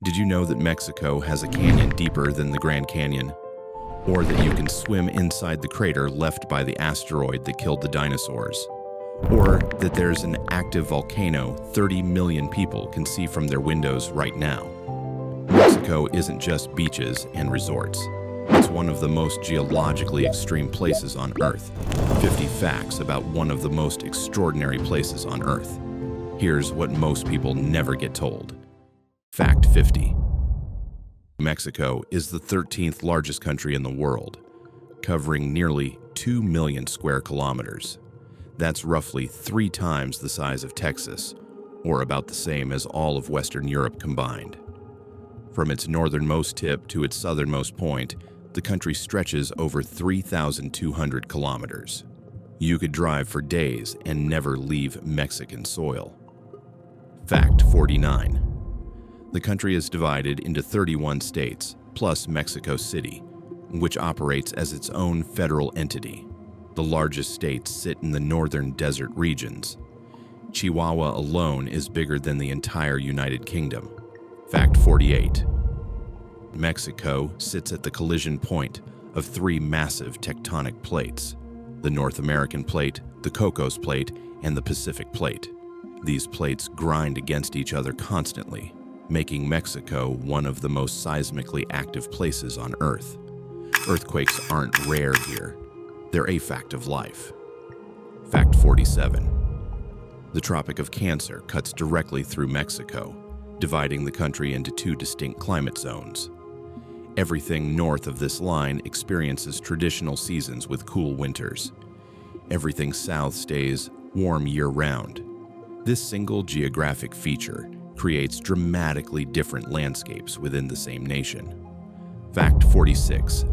Did you know that Mexico has a canyon deeper than the Grand Canyon? Or that you can swim inside the crater left by the asteroid that killed the dinosaurs? Or that there's an active volcano 30 million people can see from their windows right now? Mexico isn't just beaches and resorts. It's one of the most geologically extreme places on Earth. 50 facts about one of the most extraordinary places on Earth. Here's what most people never get told. Fact 50. Mexico is the 13th largest country in the world, covering nearly 2 million square kilometers. That's roughly 3 times the size of Texas, or about the same as all of Western Europe combined. From its northernmost tip to its southernmost point, the country stretches over 3,200 kilometers. You could drive for days and never leave Mexican soil. Fact 49. The country is divided into 31 states, plus Mexico City, which operates as its own federal entity. The largest states sit in the northern desert regions. Chihuahua alone is bigger than the entire United Kingdom. Fact 48. Mexico sits at the collision point of 3 massive tectonic plates: the North American plate, the Cocos plate, and the Pacific plate. These plates grind against each other constantly, making Mexico one of the most seismically active places on Earth. Earthquakes aren't rare here. They're a fact of life. Fact 47. The Tropic of Cancer cuts directly through Mexico, dividing the country into 2 distinct climate zones. Everything north of this line experiences traditional seasons with cool winters. Everything south stays warm year-round. This single geographic feature creates dramatically different landscapes within the same nation. Fact 46.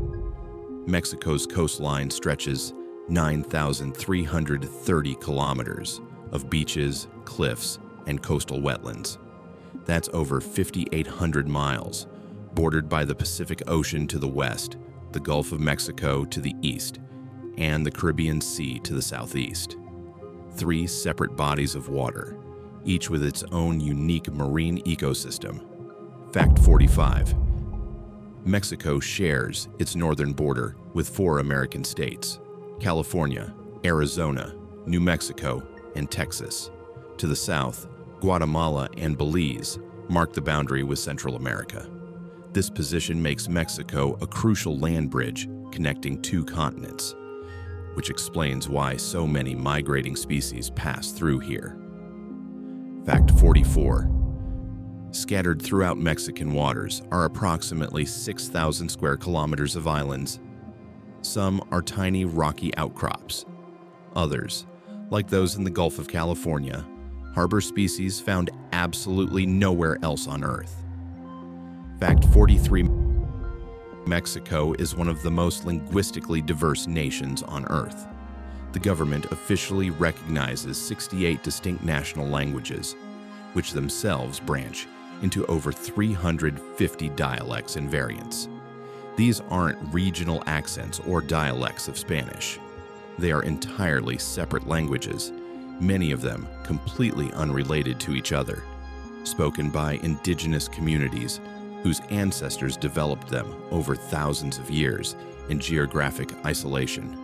Mexico's coastline stretches 9,330 kilometers of beaches, cliffs, and coastal wetlands. That's over 5,800 miles, bordered by the Pacific Ocean to the west, the Gulf of Mexico to the east, and the Caribbean Sea to the southeast. 3 separate bodies of water, each with its own unique marine ecosystem. Fact 45. Mexico shares its northern border with 4 American states: California, Arizona, New Mexico, and Texas. To the south, Guatemala and Belize mark the boundary with Central America. This position makes Mexico a crucial land bridge connecting 2 continents, which explains why so many migrating species pass through here. Fact 44. Scattered throughout Mexican waters are approximately 6,000 square kilometers of islands. Some are tiny rocky outcrops. Others, like those in the Gulf of California, harbor species found absolutely nowhere else on Earth. Fact 43. Mexico is one of the most linguistically diverse nations on Earth. The government officially recognizes 68 distinct national languages, which themselves branch into over 350 dialects and variants. These aren't regional accents or dialects of Spanish. They are entirely separate languages, many of them completely unrelated to each other, spoken by indigenous communities whose ancestors developed them over thousands of years in geographic isolation.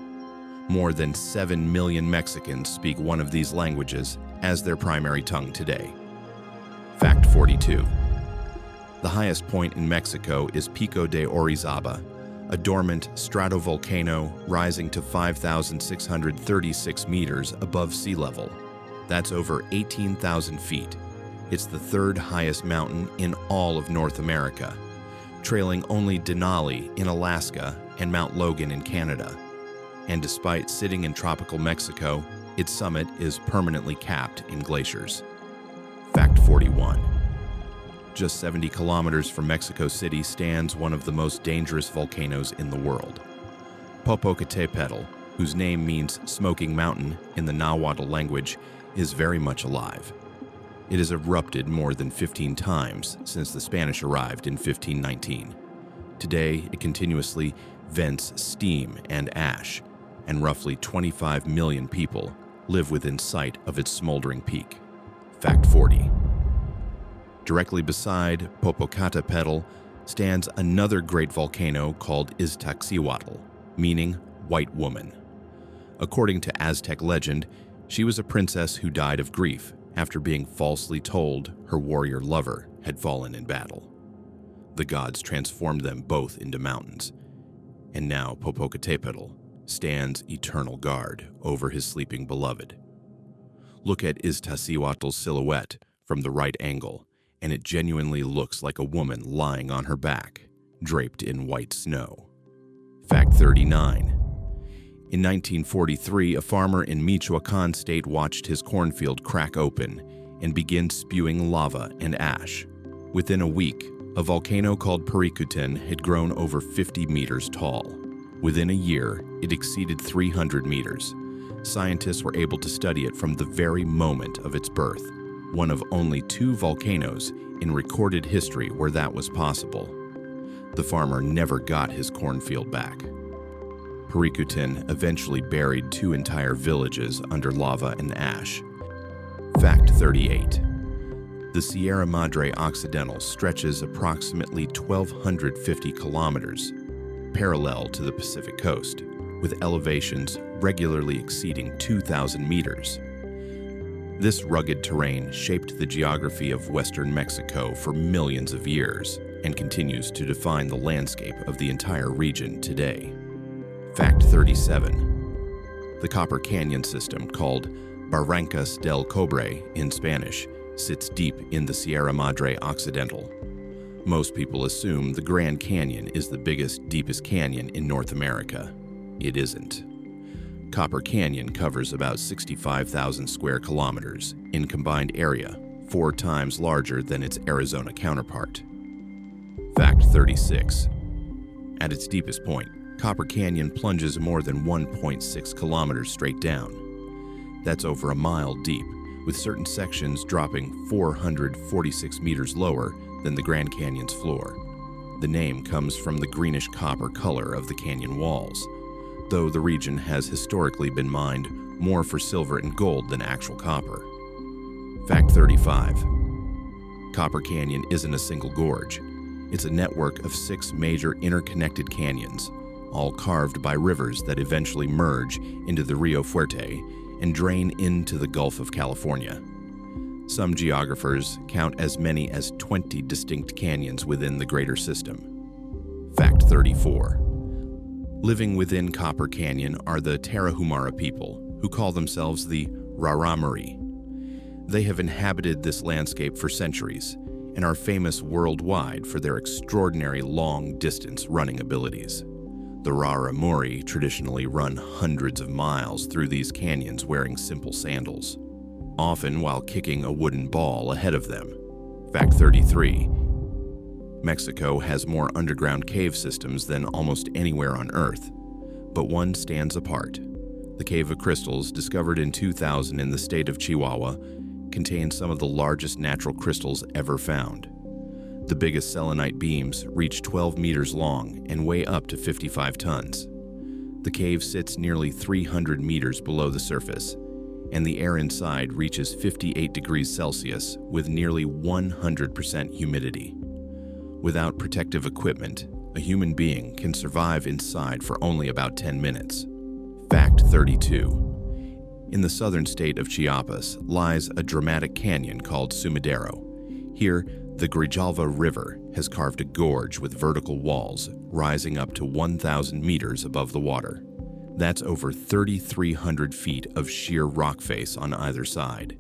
More than 7 million Mexicans speak one of these languages as their primary tongue today. Fact 42. The highest point in Mexico is Pico de Orizaba, a dormant stratovolcano rising to 5,636 meters above sea level. That's over 18,000 feet. It's the 3rd highest mountain in all of North America, trailing only Denali in Alaska and Mount Logan in Canada. And despite sitting in tropical Mexico, its summit is permanently capped in glaciers. Fact 41. Just 70 kilometers from Mexico City stands one of the most dangerous volcanoes in the world. Popocatépetl, whose name means smoking mountain in the Nahuatl language, is very much alive. It has erupted more than 15 times since the Spanish arrived in 1519. Today, it continuously vents steam and ash, and roughly 25 million people live within sight of its smoldering peak. Fact 40. Directly beside Popocatépetl stands another great volcano called Iztaccíhuatl, meaning white woman. According to Aztec legend, she was a princess who died of grief after being falsely told her warrior lover had fallen in battle. The gods transformed them both into mountains, and now Popocatépetl stands eternal guard over his sleeping beloved. Look at Iztaccíhuatl's silhouette from the right angle, and it genuinely looks like a woman lying on her back, draped in white snow. Fact 39. In 1943, a farmer in Michoacán state watched his cornfield crack open and begin spewing lava and ash. Within a week, a volcano called Paricutin had grown over 50 meters tall. Within a year, it exceeded 300 meters. Scientists were able to study it from the very moment of its birth, one of only 2 volcanoes in recorded history where that was possible. The farmer never got his cornfield back. Paricutin eventually buried 2 entire villages under lava and ash. Fact 38. The Sierra Madre Occidental stretches approximately 1,250 kilometers, parallel to the Pacific coast, with elevations regularly exceeding 2,000 meters. This rugged terrain shaped the geography of western Mexico for millions of years and continues to define the landscape of the entire region today. Fact 37. The Copper Canyon system, called Barrancas del Cobre in Spanish, sits deep in the Sierra Madre Occidental. Most people assume the Grand Canyon is the biggest, deepest canyon in North America. It isn't. Copper Canyon covers about 65,000 square kilometers in combined area, 4 times larger than its Arizona counterpart. Fact 36. At its deepest point, Copper Canyon plunges more than 1.6 kilometers straight down. That's over a mile deep, with certain sections dropping 446 meters lower than the Grand Canyon's floor. The name comes from the greenish copper color of the canyon walls, though the region has historically been mined more for silver and gold than actual copper. Fact 35. Copper Canyon isn't a single gorge. It's a network of 6 major interconnected canyons, all carved by rivers that eventually merge into the Rio Fuerte and drain into the Gulf of California. Some geographers count as many as 20 distinct canyons within the greater system. Fact 34. Living within Copper Canyon are the Tarahumara people, who call themselves the Raramuri. They have inhabited this landscape for centuries and are famous worldwide for their extraordinary long-distance running abilities. The Raramuri traditionally run hundreds of miles through these canyons wearing simple sandals, often while kicking a wooden ball ahead of them. Fact 33. Mexico has more underground cave systems than almost anywhere on Earth, but one stands apart. The Cave of Crystals, discovered in 2000 in the state of Chihuahua, contains some of the largest natural crystals ever found. The biggest selenite beams reach 12 meters long and weigh up to 55 tons. The cave sits nearly 300 meters below the surface, and the air inside reaches 58 degrees Celsius with nearly 100% humidity. Without protective equipment, a human being can survive inside for only about 10 minutes. Fact 32. In the southern state of Chiapas lies a dramatic canyon called Sumidero. Here, the Grijalva River has carved a gorge with vertical walls rising up to 1,000 meters above the water. That's over 3,300 feet of sheer rock face on either side.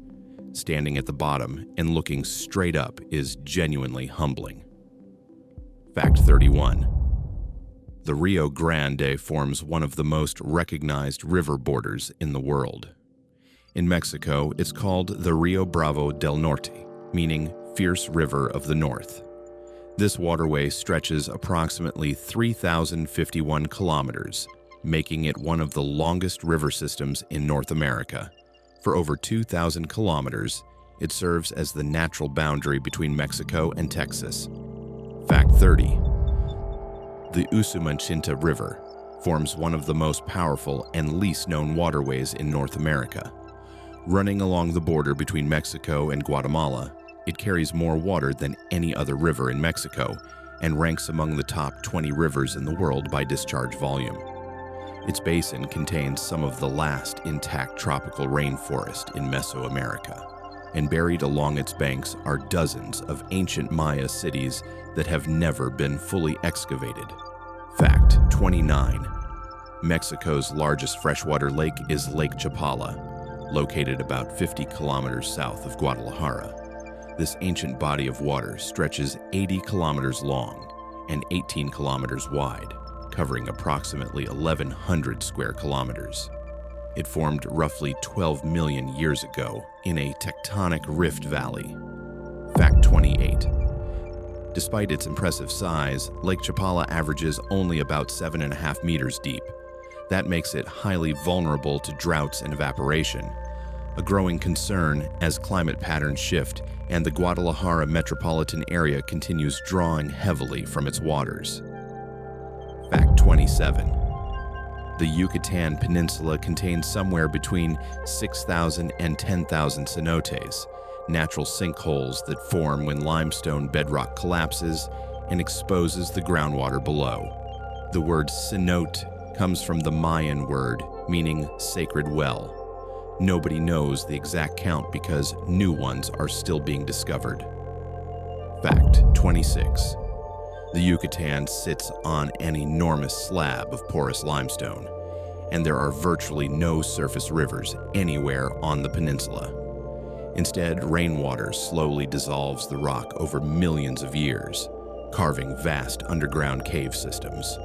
Standing at the bottom and looking straight up is genuinely humbling. Fact 31. The Rio Grande forms one of the most recognized river borders in the world. In Mexico, it's called the Rio Bravo del Norte, meaning Fierce River of the North. This waterway stretches approximately 3,051 kilometers, making it one of the longest river systems in North America. For over 2,000 kilometers, it serves as the natural boundary between Mexico and Texas. Fact 30. The Usumacinta River forms one of the most powerful and least known waterways in North America. Running along the border between Mexico and Guatemala, It carries more water than any other river in Mexico and ranks among the top 20 rivers in the world by discharge volume. Its basin contains some of the last intact tropical rainforest in Mesoamerica, and buried along its banks are dozens of ancient Maya cities that have never been fully excavated. Fact 29. Mexico's largest freshwater lake is Lake Chapala, located about 50 kilometers south of Guadalajara. This ancient body of water stretches 80 kilometers long and 18 kilometers wide, covering approximately 1,100 square kilometers. It formed roughly 12 million years ago in a tectonic rift valley. Fact 28. Despite its impressive size, Lake Chapala averages only about 7.5 meters deep. That makes it highly vulnerable to droughts and evaporation, a growing concern as climate patterns shift and the Guadalajara metropolitan area continues drawing heavily from its waters. Fact 27. The Yucatan Peninsula contains somewhere between 6,000 and 10,000 cenotes, natural sinkholes that form when limestone bedrock collapses and exposes the groundwater below. The word cenote comes from the Mayan word meaning sacred well. Nobody knows the exact count because new ones are still being discovered. Fact 26. The Yucatan sits on an enormous slab of porous limestone, and there are virtually no surface rivers anywhere on the peninsula. Instead, rainwater slowly dissolves the rock over millions of years, carving vast underground cave systems.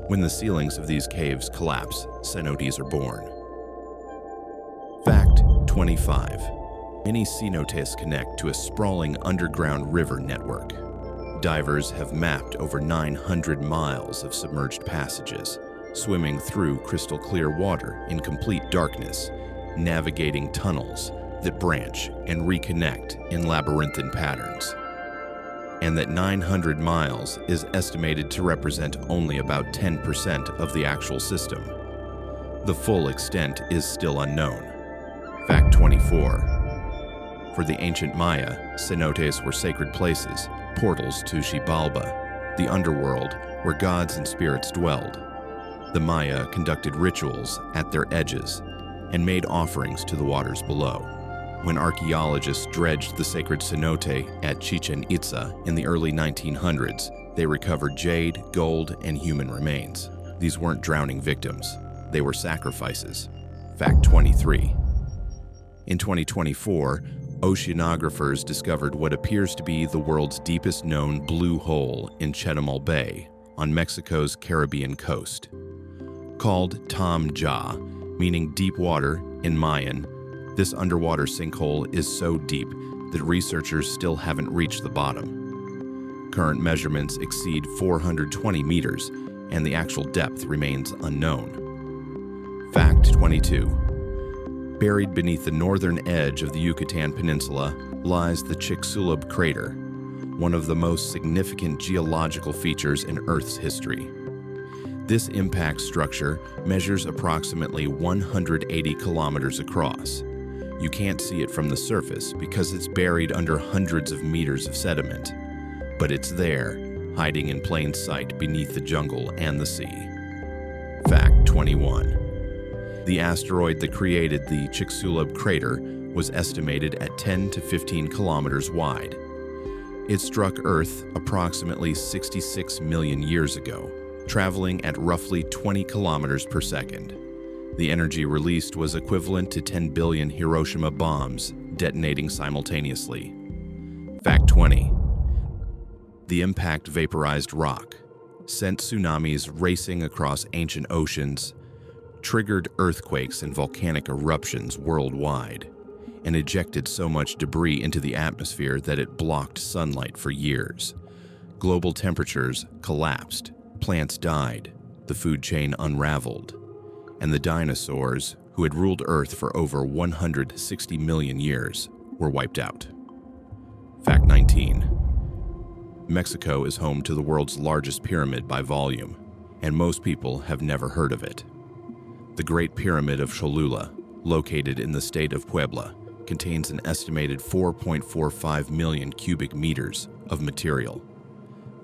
When the ceilings of these caves collapse, cenotes are born. Fact 25. Many cenotes connect to a sprawling underground river network. Divers have mapped over 900 miles of submerged passages, swimming through crystal clear water in complete darkness, navigating tunnels that branch and reconnect in labyrinthine patterns. And that 900 miles is estimated to represent only about 10% of the actual system. The full extent is still unknown. Fact 24. For the ancient Maya, cenotes were sacred places, portals to Xibalba, the underworld where gods and spirits dwelled. The Maya conducted rituals at their edges and made offerings to the waters below. When archaeologists dredged the sacred cenote at Chichen Itza in the early 1900s, they recovered jade, gold, and human remains. These weren't drowning victims. They were sacrifices. Fact 23. In 2024, oceanographers discovered what appears to be the world's deepest known blue hole in Chetumal Bay on Mexico's Caribbean coast. Called Tom Ja, meaning deep water in Mayan, this underwater sinkhole is so deep that researchers still haven't reached the bottom. Current measurements exceed 420 meters, and the actual depth remains unknown. Fact 22. Buried beneath the northern edge of the Yucatan Peninsula lies the Chicxulub crater, one of the most significant geological features in Earth's history. This impact structure measures approximately 180 kilometers across. You can't see it from the surface because it's buried under hundreds of meters of sediment, but it's there, hiding in plain sight beneath the jungle and the sea. Fact 21. The asteroid that created the Chicxulub crater was estimated at 10 to 15 kilometers wide. It struck Earth approximately 66 million years ago, traveling at roughly 20 kilometers per second. The energy released was equivalent to 10 billion Hiroshima bombs detonating simultaneously. Fact 20. The impact vaporized rock, sent tsunamis racing across ancient oceans, triggered earthquakes and volcanic eruptions worldwide, and ejected so much debris into the atmosphere that it blocked sunlight for years. Global temperatures collapsed, plants died, the food chain unraveled, and the dinosaurs, who had ruled Earth for over 160 million years, were wiped out. Fact 19. Mexico is home to the world's largest pyramid by volume, and most people have never heard of it. The Great Pyramid of Cholula, located in the state of Puebla, contains an estimated 4.45 million cubic meters of material.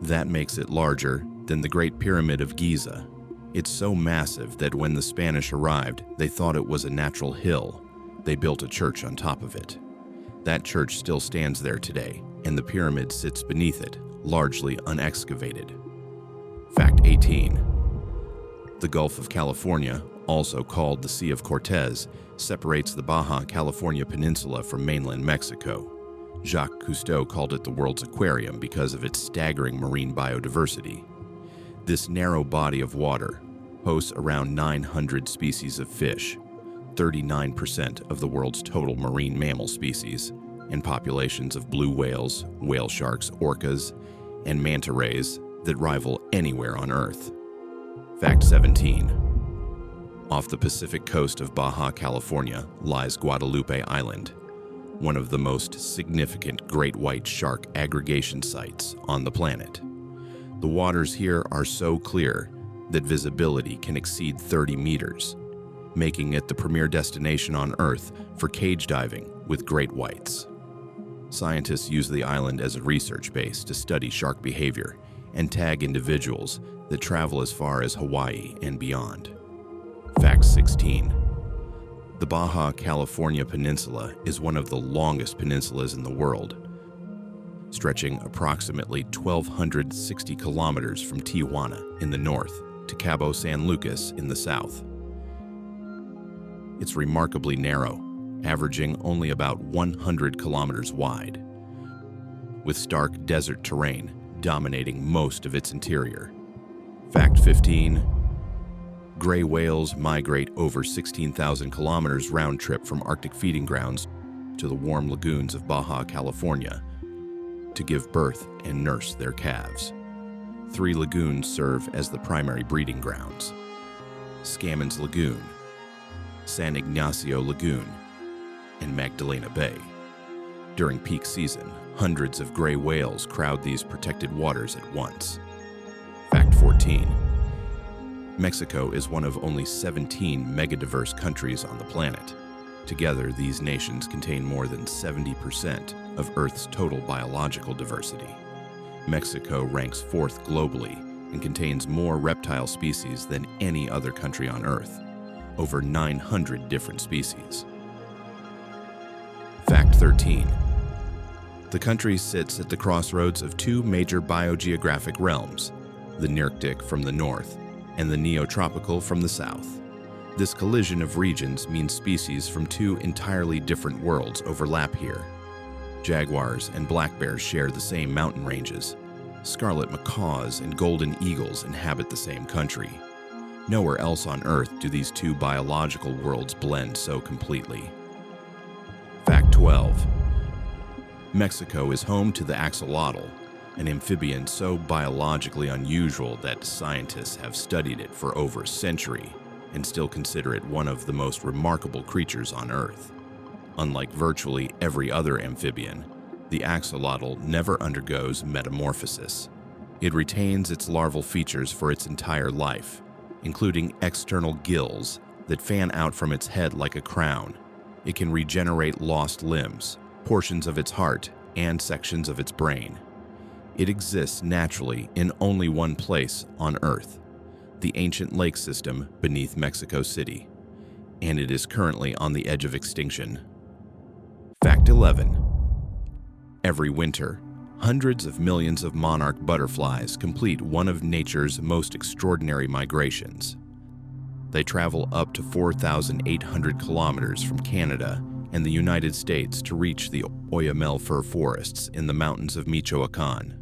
That makes it larger than the Great Pyramid of Giza. It's so massive that when the Spanish arrived, they thought it was a natural hill. They built a church on top of it. That church still stands there today, and the pyramid sits beneath it, largely unexcavated. Fact 18. The Gulf of California, also called the Sea of Cortez, separates the Baja California Peninsula from mainland Mexico. Jacques Cousteau called it the world's aquarium because of its staggering marine biodiversity. This narrow body of water hosts around 900 species of fish, 39% of the world's total marine mammal species, and populations of blue whales, whale sharks, orcas, and manta rays that rival anywhere on Earth. Fact 17. Off the Pacific coast of Baja California lies Guadalupe Island, one of the most significant great white shark aggregation sites on the planet. The waters here are so clear that visibility can exceed 30 meters, making it the premier destination on Earth for cage diving with great whites. Scientists use the island as a research base to study shark behavior and tag individuals that travel as far as Hawaii and beyond. Fact 16. The Baja California Peninsula is one of the longest peninsulas in the world, stretching approximately 1,260 kilometers from Tijuana in the north to Cabo San Lucas in the south. It's remarkably narrow, averaging only about 100 kilometers wide, with stark desert terrain dominating most of its interior. Fact 15. Gray whales migrate over 16,000 kilometers round trip from Arctic feeding grounds to the warm lagoons of Baja California to give birth and nurse their calves. 3 lagoons serve as the primary breeding grounds: Scammons Lagoon, San Ignacio Lagoon, and Magdalena Bay. During peak season, hundreds of gray whales crowd these protected waters at once. Fact 14. Mexico is one of only 17 megadiverse countries on the planet. Together, these nations contain more than 70% of Earth's total biological diversity. Mexico ranks 4th globally and contains more reptile species than any other country on Earth, over 900 different species. Fact 13. The country sits at the crossroads of 2 major biogeographic realms, the Nearctic from the north and the Neotropical from the south. This collision of regions means species from 2 entirely different worlds overlap here. Jaguars and black bears share the same mountain ranges. Scarlet macaws and golden eagles inhabit the same country. Nowhere else on Earth do these 2 biological worlds blend so completely. Fact 12. Mexico is home to the axolotl, an amphibian so biologically unusual that scientists have studied it for over a century and still consider it one of the most remarkable creatures on Earth. Unlike virtually every other amphibian, the axolotl never undergoes metamorphosis. It retains its larval features for its entire life, including external gills that fan out from its head like a crown. It can regenerate lost limbs, portions of its heart, and sections of its brain. It exists naturally in only one place on Earth, the ancient lake system beneath Mexico City, and it is currently on the edge of extinction. Fact 11. Every winter, hundreds of millions of monarch butterflies complete one of nature's most extraordinary migrations. They travel up to 4,800 kilometers from Canada and the United States to reach the Oyamel fir forests in the mountains of Michoacán.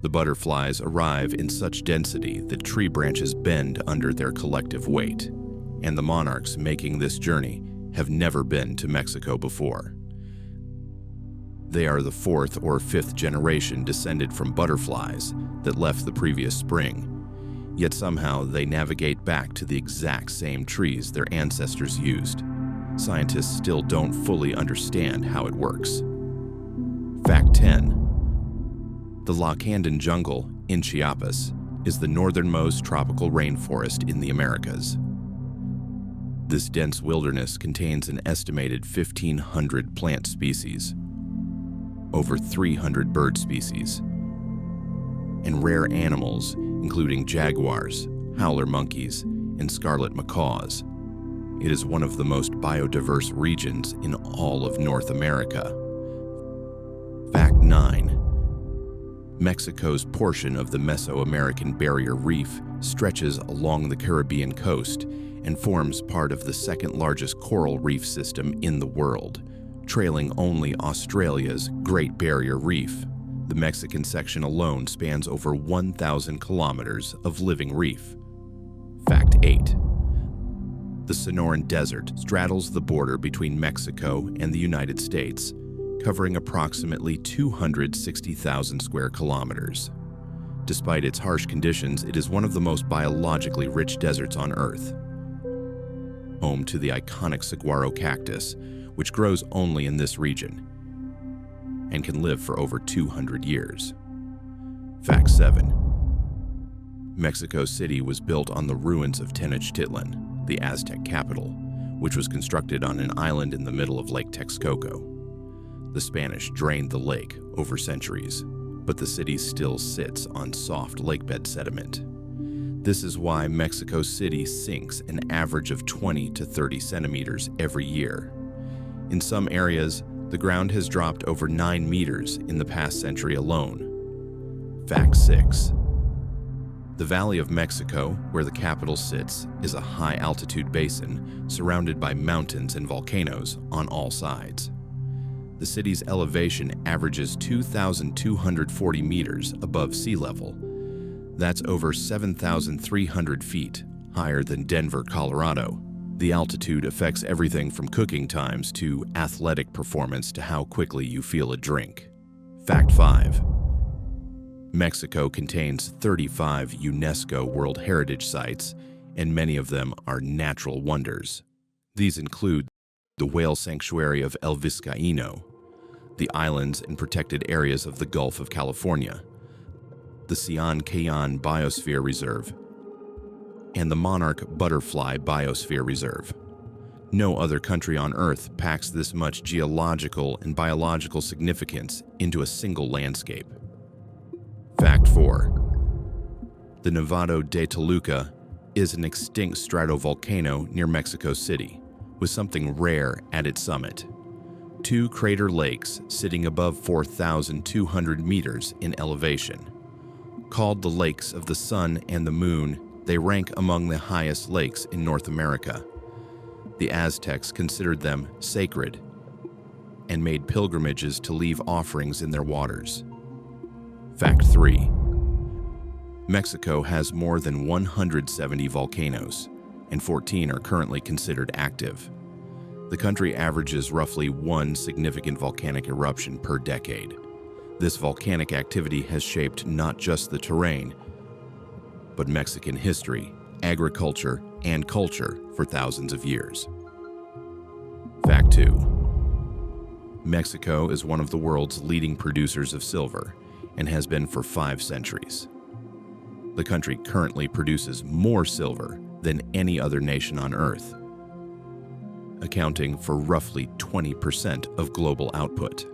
The butterflies arrive in such density that tree branches bend under their collective weight, and the monarchs making this journey have never been to Mexico before. They are the 4th or 5th generation descended from butterflies that left the previous spring, yet somehow they navigate back to the exact same trees their ancestors used. Scientists still don't fully understand how it works. Fact 10. The Lacandon jungle in Chiapas is the northernmost tropical rainforest in the Americas. This dense wilderness contains an estimated 1,500 plant species, over 300 bird species, and rare animals including jaguars, howler monkeys, and scarlet macaws. It is one of the most biodiverse regions in all of North America. Fact 9. Mexico's portion of the Mesoamerican Barrier Reef stretches along the Caribbean coast and forms part of the second largest coral reef system in the world, trailing only Australia's Great Barrier Reef. The Mexican section alone spans over 1,000 kilometers of living reef. Fact 8. The Sonoran Desert straddles the border between Mexico and the United States, covering approximately 260,000 square kilometers. Despite its harsh conditions, it is one of the most biologically rich deserts on Earth. Home to the iconic saguaro cactus, which grows only in this region and can live for over 200 years. Fact 7. Mexico City was built on the ruins of Tenochtitlan, the Aztec capital, which was constructed on an island in the middle of Lake Texcoco. The Spanish drained the lake over centuries, but the city still sits on soft lakebed sediment. This is why Mexico City sinks an average of 20 to 30 centimeters every year. In some areas, the ground has dropped over 9 meters in the past century alone. Fact 6. The Valley of Mexico, where the capital sits, is a high-altitude basin surrounded by mountains and volcanoes on all sides. The city's elevation averages 2,240 meters above sea level. That's over 7,300 feet, higher than Denver, Colorado. The altitude affects everything from cooking times to athletic performance to how quickly you feel a drink. Fact 5. Mexico contains 35 UNESCO World Heritage Sites, and many of them are natural wonders. These include the whale sanctuary of El Vizcaíno, the islands and protected areas of the Gulf of California, the Sian-Cayman Biosphere Reserve, and the Monarch Butterfly Biosphere Reserve. No other country on Earth packs this much geological and biological significance into a single landscape. Fact 4. The Nevado de Toluca is an extinct stratovolcano near Mexico City, with something rare at its summit. 2 crater lakes sitting above 4,200 meters in elevation. Called the Lakes of the Sun and the Moon, they rank among the highest lakes in North America. The Aztecs considered them sacred and made pilgrimages to leave offerings in their waters. Fact 3. Mexico has more than 170 volcanoes, and 14 are currently considered active. The country averages roughly 1 significant volcanic eruption per decade. This volcanic activity has shaped not just the terrain, but Mexican history, agriculture, and culture for thousands of years. Fact 2. Mexico is one of the world's leading producers of silver and has been for 5 centuries. The country currently produces more silver than any other nation on Earth, accounting for roughly 20% of global output.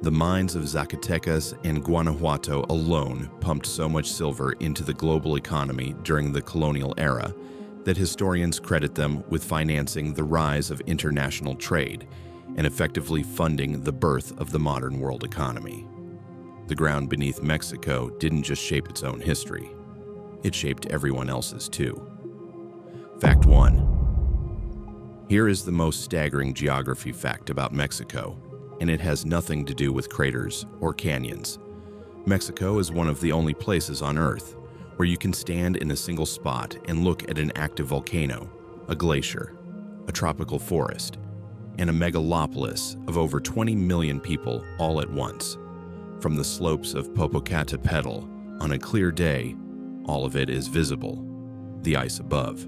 The mines of Zacatecas and Guanajuato alone pumped so much silver into the global economy during the colonial era that historians credit them with financing the rise of international trade and effectively funding the birth of the modern world economy. The ground beneath Mexico didn't just shape its own history, it shaped everyone else's too. Fact 1. Here is the most staggering geography fact about Mexico, and it has nothing to do with craters or canyons. Mexico is one of the only places on Earth where you can stand in a single spot and look at an active volcano, a glacier, a tropical forest, and a megalopolis of over 20 million people all at once. From the slopes of Popocatépetl, on a clear day, all of it is visible. The ice above,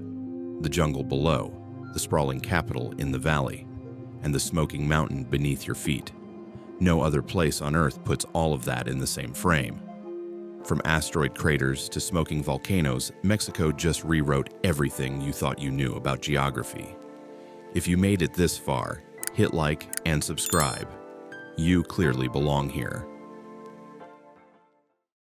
the jungle below, the sprawling capital in the valley, and the smoking mountain beneath your feet. No other place on Earth puts all of that in the same frame. From asteroid craters to smoking volcanoes, Mexico just rewrote everything you thought you knew about geography. If you made it this far, hit like and subscribe. You clearly belong here.